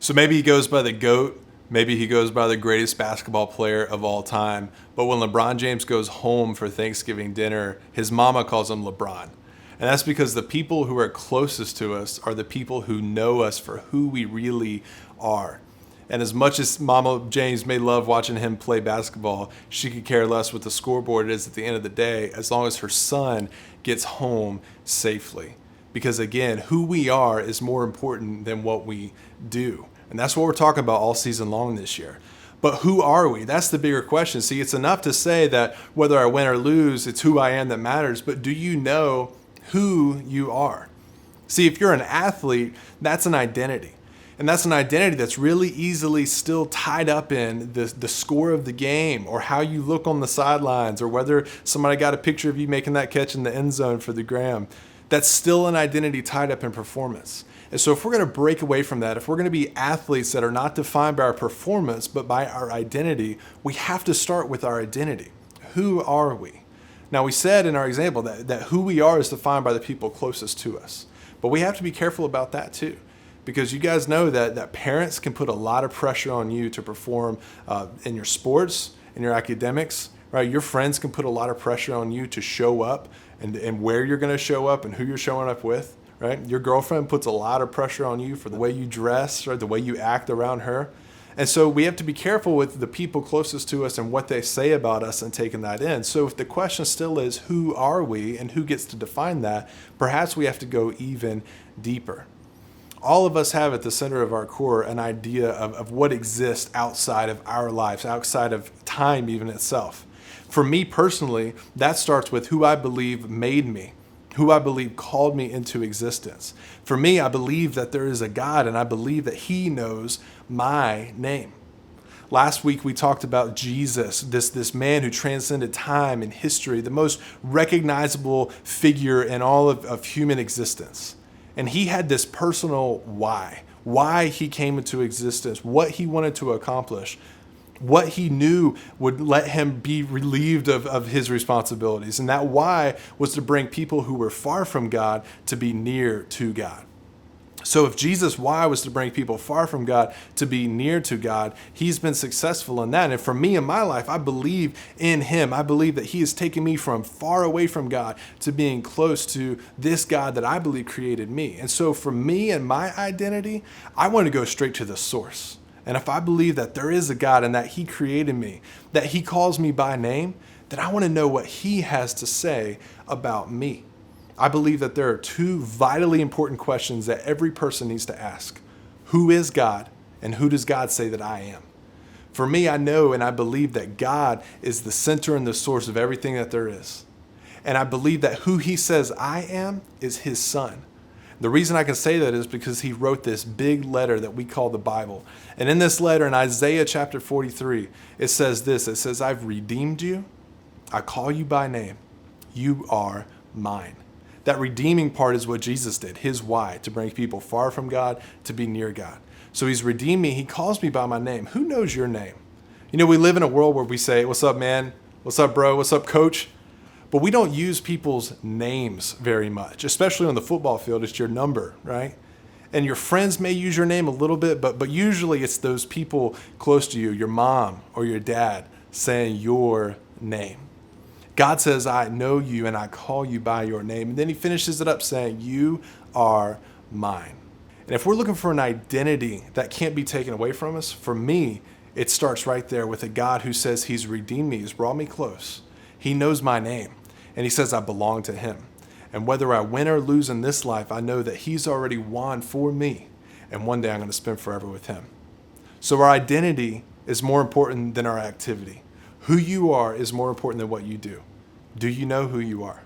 So maybe he goes by the GOAT. Maybe he goes by the greatest basketball player of all time. But when LeBron James goes home for Thanksgiving dinner, his mama calls him LeBron. And that's because the people who are closest to us are the people who know us for who we really are. And as much as Mama James may love watching him play basketball, she could care less what the scoreboard is at the end of the day, as long as her son gets home safely. Because again, who we are is more important than what we do. And that's what we're talking about all season long this year. But who are we? That's the bigger question. See, it's enough to say that whether I win or lose, it's who I am that matters. But do you know who you are? See, if you're an athlete, that's an identity. And that's an identity that's really easily still tied up in the score of the game, or how you look on the sidelines, or whether somebody got a picture of you making that catch in the end zone for the gram. That's still an identity tied up in performance. And so if we're going to break away from that, if we're going to be athletes that are not defined by our performance, but by our identity, we have to start with our identity. Who are we? Now, we said in our example that who we are is defined by the people closest to us. But we have to be careful about that too. Because you guys know that parents can put a lot of pressure on you to perform in your sports, in your academics, right? Your friends can put a lot of pressure on you to show up and where you're going to show up and who you're showing up with, right? Your girlfriend puts a lot of pressure on you for the way you dress, right? The way you act around her. And so we have to be careful with the people closest to us and what they say about us and taking that in. So if the question still is, who are we and who gets to define that, perhaps we have to go even deeper. All of us have at the center of our core an idea of what exists outside of our lives, outside of time even itself. For me personally, that starts with who I believe made me, who I believe called me into existence. For me, I believe that there is a God, and I believe that He knows my name. Last week, we talked about Jesus, this man who transcended time and history, the most recognizable figure in all of human existence. And he had this personal why he came into existence, what he wanted to accomplish, what he knew would let him be relieved of his responsibilities. And that why was to bring people who were far from God to be near to God. So if Jesus' why was to bring people far from God to be near to God, He's been successful in that. And for me in my life, I believe in Him. I believe that He has taken me from far away from God to being close to this God that I believe created me. And so for me and my identity, I want to go straight to the source. And if I believe that there is a God and that He created me, that He calls me by name, then I want to know what He has to say about me. I believe that there are two vitally important questions that every person needs to ask. Who is God, and who does God say that I am? For me, I know and I believe that God is the center and the source of everything that there is. And I believe that who He says I am is His Son. The reason I can say that is because He wrote this big letter that we call the Bible. And in this letter, in Isaiah chapter 43, it says this. It says, I've redeemed you. I call you by name. You are mine. That redeeming part is what Jesus did, His why, to bring people far from God to be near God. So He's redeemed me. He calls me by my name. Who knows your name? You know, we live in a world where we say, what's up, man? What's up, bro? What's up, coach? But we don't use people's names very much, especially on the football field. It's your number, right? And your friends may use your name a little bit, but usually it's those people close to you, your mom or your dad, saying your name. God says, I know you and I call you by your name. And then He finishes it up saying, you are mine. And if we're looking for an identity that can't be taken away from us, for me, it starts right there with a God who says He's redeemed me, He's brought me close. He knows my name, and He says I belong to Him. And whether I win or lose in this life, I know that He's already won for me, and one day I'm going to spend forever with Him. So our identity is more important than our activity. Who you are is more important than what you do. Do you know who you are?